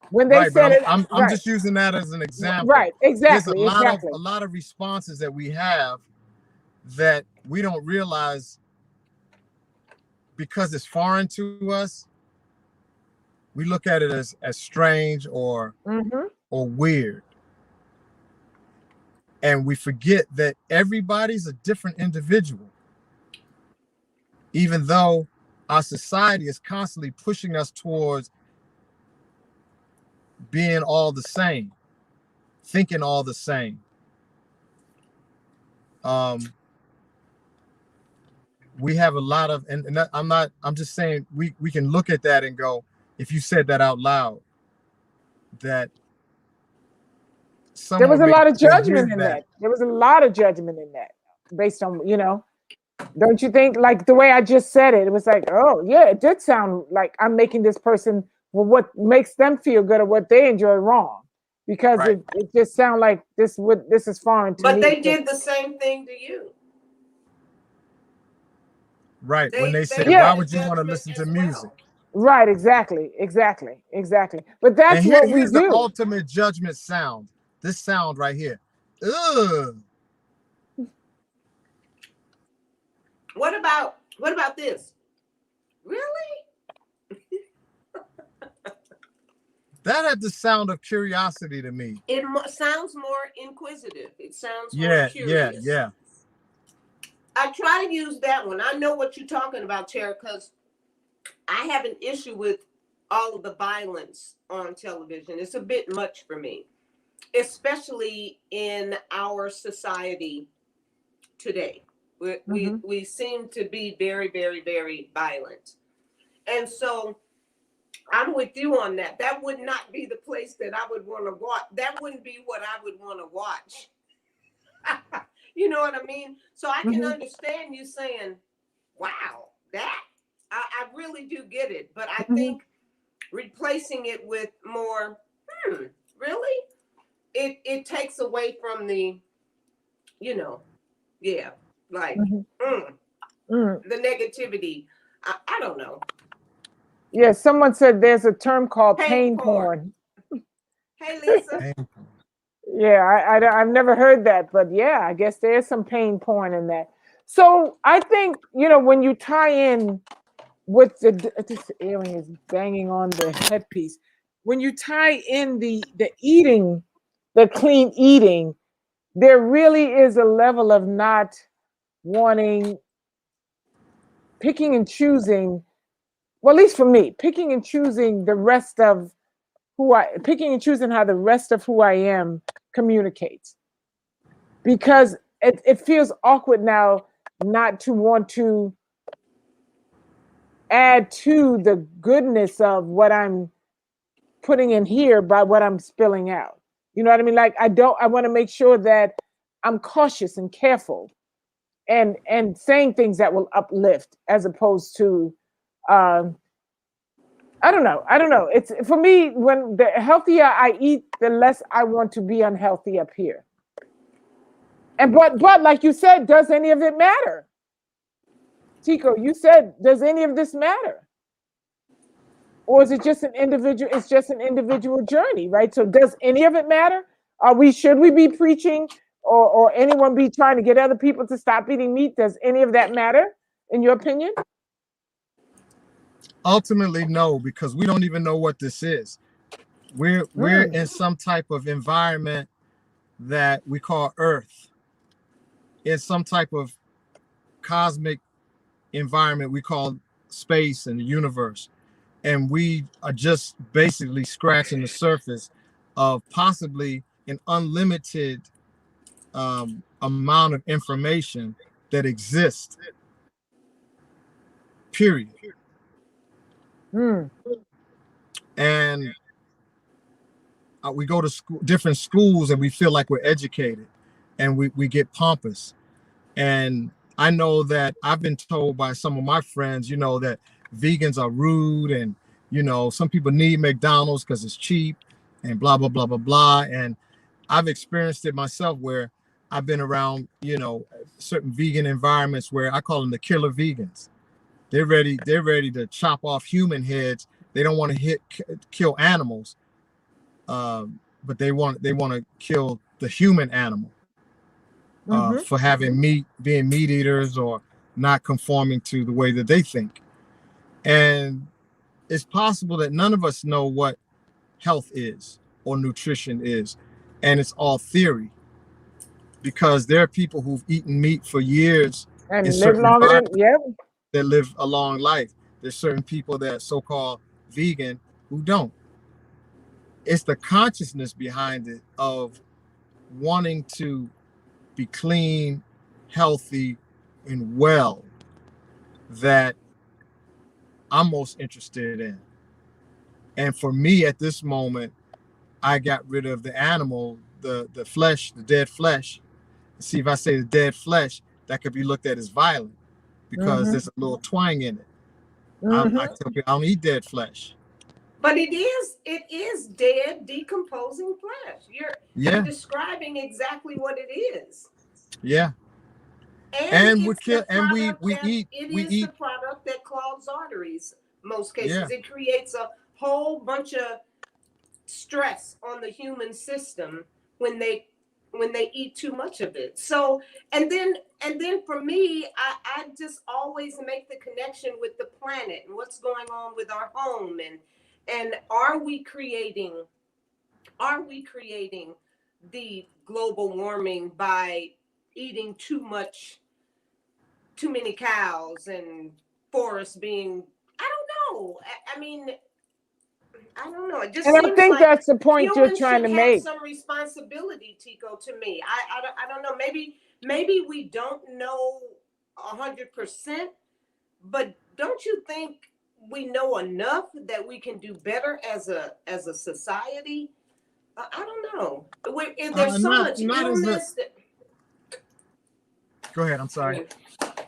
When they Right, but said it, I'm right, just using that as an example. right, There's exactly, exactly. a lot of responses that we have that we don't realize, because it's foreign to us. We look at it as strange or Mm-hmm. weird. And we forget that everybody's a different individual. Even though our society is constantly pushing us towards being all the same, thinking all the same. We have a lot of, and I'm just saying, we can look at that and go, if you said that out loud, that There was someone a may lot of hear judgment in that. that. There was a lot of judgment in that, based on, don't you think? Like the way I just said it, it was like, oh yeah, it did sound like I'm making this person, well, what makes them feel good or what they enjoy, wrong, because Right. it just sounds like this is foreign to But me. they did the same thing to you. Right. When they say, They Yeah, why had a would you want to judgment listen to as music? well. right, exactly. But And that's what we here's the do. ultimate judgment sound. This sound right here. Ugh. What about this? Really? That had the sound of curiosity to me. It sounds more inquisitive. It sounds more Yeah, yeah, curious. yeah. I try to use that one. I know what you're talking about, Tara, because I have an issue with all of the violence on television. It's a bit much for me, especially in our society today. We seem to be very, very, very violent. And so I'm with you on that. That would not be the place that I would want to watch. That wouldn't be what I would want to watch. You know what I mean? So I can understand you saying, wow, that, I really do get it. But I think replacing it with more, really? It takes away from the, yeah, like, the negativity. I don't know. Yeah, someone said there's a term called Pain pain porn. porn. Hey, Lisa. Yeah, I've never heard that, but yeah, I guess there's some pain porn in that. So I think, when you tie in with this earring is banging on the headpiece. When you tie in the eating, the clean eating, there really is a level of not wanting, picking and choosing, well, at least for me, picking and choosing the rest of picking and choosing how the rest of who I am communicates. Because it feels awkward now not to want to add to the goodness of what I'm putting in here by what I'm spilling out. You know what I mean? Like I want to make sure that I'm cautious and careful and saying things that will uplift as opposed to um I don't know. I don't know. It's for me, when the healthier I eat, the less I want to be unhealthy up here. And but like you said, does any of it matter? Tico, you said, does any of this matter? Or is it just an individual, it's just an individual journey, right? So does any of it matter? Should we be preaching, or anyone be trying to get other people to stop eating meat? Does any of that matter in your opinion? Ultimately, no, because we don't even know what this is. We're Mm, in some type of environment that we call Earth. In some type of cosmic environment we call space and the universe. And we are just basically scratching the surface of possibly an unlimited amount of information that exists, period. mm, And we go to school, different schools, and we feel like we're educated, and we get pompous. And I know that I've been told by some of my friends, that vegans are rude, and some people need McDonald's because it's cheap, and blah blah blah blah blah. And I've experienced it myself, where I've been around, certain vegan environments where I call them the killer vegans. They're ready to chop off human heads. They don't want to kill animals, but they want to kill the human animal, mm-hmm. for having meat, being meat eaters, or not conforming to the way that they think. And it's possible that none of us know what health is or nutrition is, and it's all theory, because there are people who've eaten meat for years in And live certain longer than, environments yep. that live a long life. There's certain people that are so-called vegan who don't. It's the consciousness behind it of wanting to be clean, healthy, and well that I'm most interested in. And for me at this moment, I got rid of the animal, the flesh, the dead flesh. See, if I say the dead flesh, that could be looked at as violent because Mm-hmm. there's a little twang in it. I Mm-hmm. tell people I don't eat dead flesh. But it is dead, decomposing flesh. You're Yeah, describing exactly what it is. yeah. And And we it's the kill, and we product we that eat it we is the eat. product that clogs arteries. Most Yeah. cases, it creates a whole bunch of stress on the human system when they eat too much of it. So and then for me, I just always make the connection with the planet and what's going on with our home, and are we creating the global warming by eating too many cows and forests being, I don't know. I mean, I don't know. It just And I seems think like that's the point you're humans trying should to have make. some responsibility, Tico, to me. I don't know. Maybe we don't know 100%, but don't you think we know enough that we can do better as a society? I don't know. There's so Not much not as a. illness that. Go ahead. I'm sorry.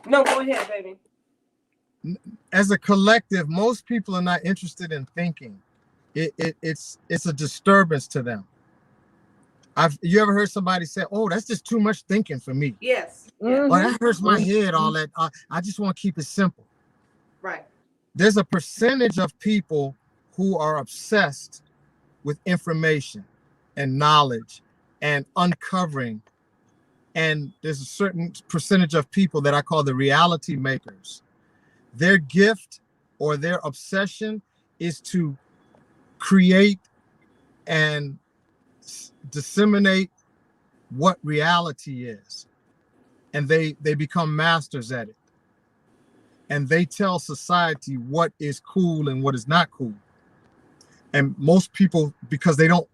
No, go ahead, baby. As a collective, most people are not interested in thinking. It's a disturbance to them. You ever heard somebody say, "Oh, that's just too much thinking for me," Yes, or yes, Mm-hmm. "That hurts my Mm-hmm. head"? All that. I just want to keep it simple. right. there's a percentage of people who are obsessed with information and knowledge and uncovering. And there's a certain percentage of people that I call the reality makers. Their gift or their obsession is to create and disseminate what reality is. And they become masters at it. And they tell society what is cool and what is not cool. And most people, because they don't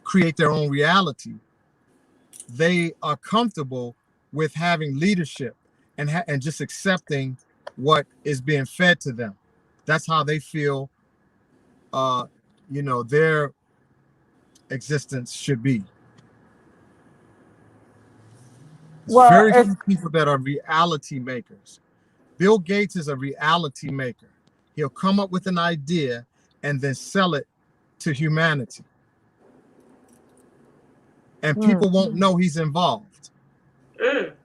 create their own reality, they are comfortable with having leadership and just accepting what is being fed to them. That's how they feel, their existence should be. It's Well, very few people that are reality makers. Bill Gates is a reality maker. He'll come up with an idea and then sell it to humanity. And people won't know he's involved.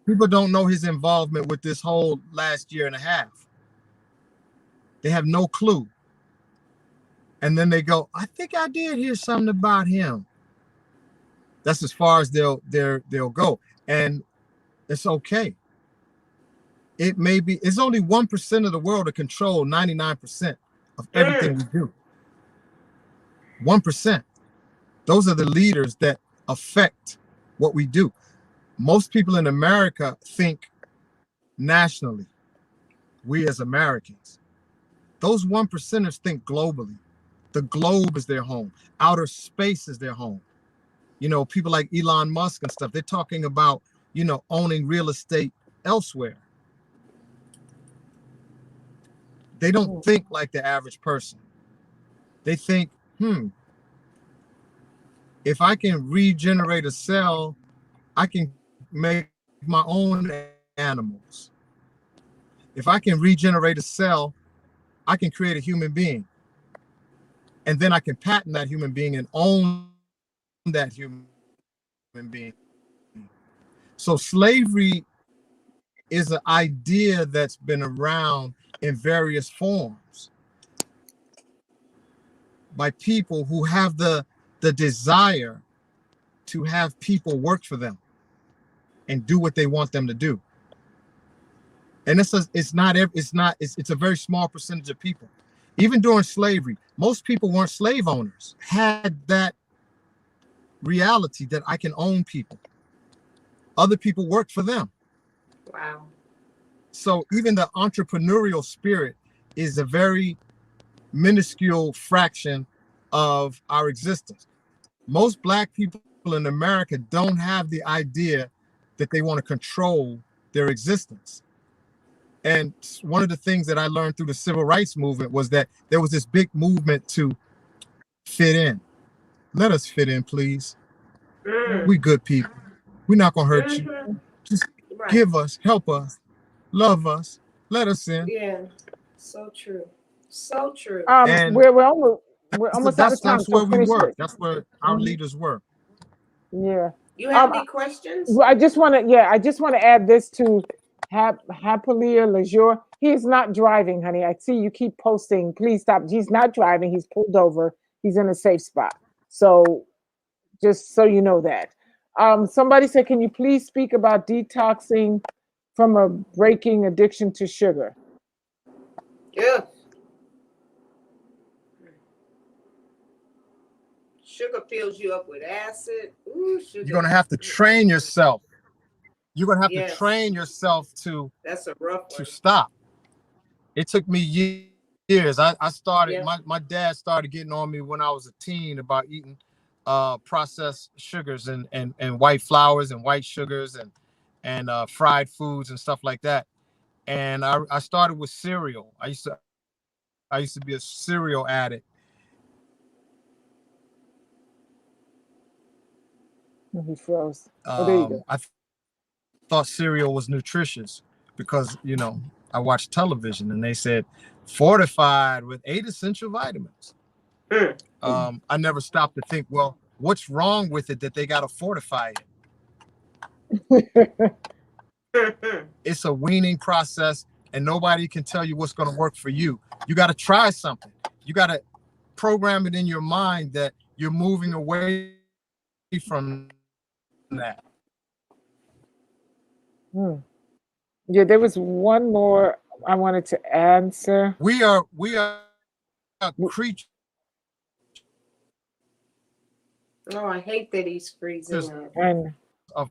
People don't know his involvement with this whole last year and a half. They have no clue. And then they go, I think I did hear something about him. That's as far as they'll go. And it's okay. It may be, it's only 1% of the world to control 99% of everything we do. 1%. Those are the leaders that affect what we do. Most people in America think nationally. We as Americans. Those 1%ers think globally. The globe is their home. Outer space is their home. You know, people like Elon Musk and stuff, they're talking about, owning real estate elsewhere. They don't think like the average person. They think, if I can regenerate a cell, I can make my own animals. If I can regenerate a cell, I can create a human being. And then I can patent that human being and own that human being. So slavery is an idea that's been around in various forms by people who have the desire to have people work for them and do what they want them to do. And it's a very small percentage of people. Even during slavery, most people weren't slave owners, had that reality that I can own people. Other people work for them. Wow. So even the entrepreneurial spirit is a very minuscule fraction of our existence. Most Black people in America don't have the idea that they want to control their existence. And one of the things that I learned through the civil rights movement was that there was this big movement to fit in. Let us fit in, please. We good people. We're not going to hurt you. Just give us, help us, love us, let us in. Yeah, so true. So true. And we're almost out of time. That's where we were. This. That's where our leaders were. Yeah. You have any questions? Well, I just want to add this to Happily Leisure. He is not driving, honey. I see you keep posting. Please stop. He's not driving. He's pulled over. He's in a safe spot. So just so you know that. Somebody said, can you please speak about detoxing from a breaking addiction to sugar? Yeah. Sugar fills you up with acid. Ooh, sugar. You're going to have to train yourself. You're going to have to train yourself to That's a rough one. To stop. It took me years. I started, my dad started getting on me when I was a teen about eating processed sugars and white flours and white sugars and fried foods and stuff like that. And I started with cereal. I used to be a cereal addict. He froze. There you go. I thought cereal was nutritious because, I watched television and they said fortified with 8 essential vitamins. I never stopped to think, well, what's wrong with it that they got to fortify it? It's a weaning process. and nobody can tell you what's going to work for you. You got to try something. You got to program it in your mind that you're moving away from that. Yeah, there was one more I wanted to answer. We are creatures Oh, I hate that he's freezing up. And of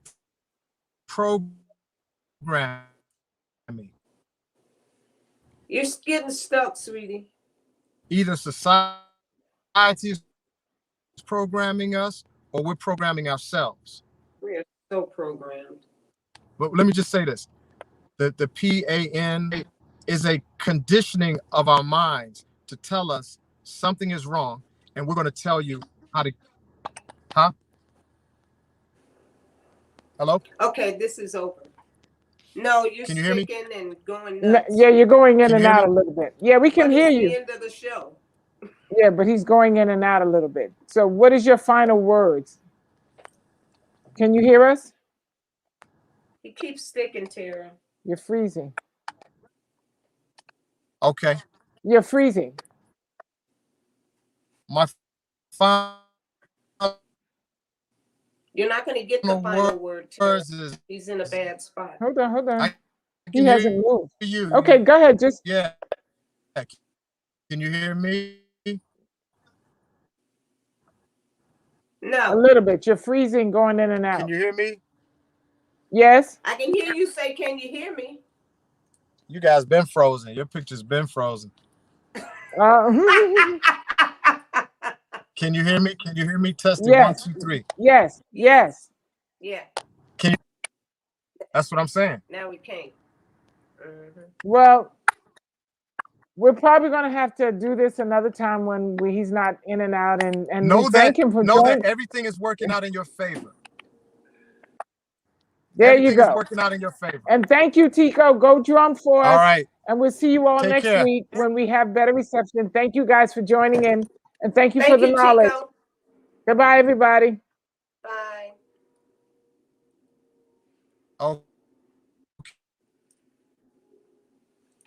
programming. You're getting stuck, sweetie. Either society is programming us or we're programming ourselves. We're so programmed. But let me just say this. The PAN is a conditioning of our minds to tell us something is wrong, and we're going to tell you how to, huh? Hello? Okay, this is over. No, you're Can you hear me? sticking and going nuts. yeah, you're going in Can and you hear out me? a little bit. Yeah, we can But hear it's you. the end of the show. Yeah, but he's going in and out a little bit. So what is your final words? Can you hear us? He keeps sticking, Tara. You're freezing. Okay. You're freezing. My final You're not going to get the final word, Tara. words is He's in a bad spot. Hold on. I He can hasn't hear moved. you. Okay, go ahead. Just Yeah. Can you hear me? a No, little bit. You're freezing, going in and out. Can you hear me? Yes. I can hear you say, "Can you hear me?" You guys been frozen. Your picture's been frozen. Can you hear me? Can you hear me? Testing Yes. 1, 2, 3. Yes. Yes. Yeah. Can you? That's what I'm saying. Now we can't. Mm-hmm. Well, we're probably going to have to do this another time when he's not in and out. And we thank him for know joining. that everything is working out in your favor. There Everything you go. is working out in your favor. And thank you, TICO. Go drum for us. All right. And we'll see you all Take next care. week when we have better reception. Thank you guys for joining in. And thank you for the knowledge. Tico. Goodbye, everybody. Bye. Oh.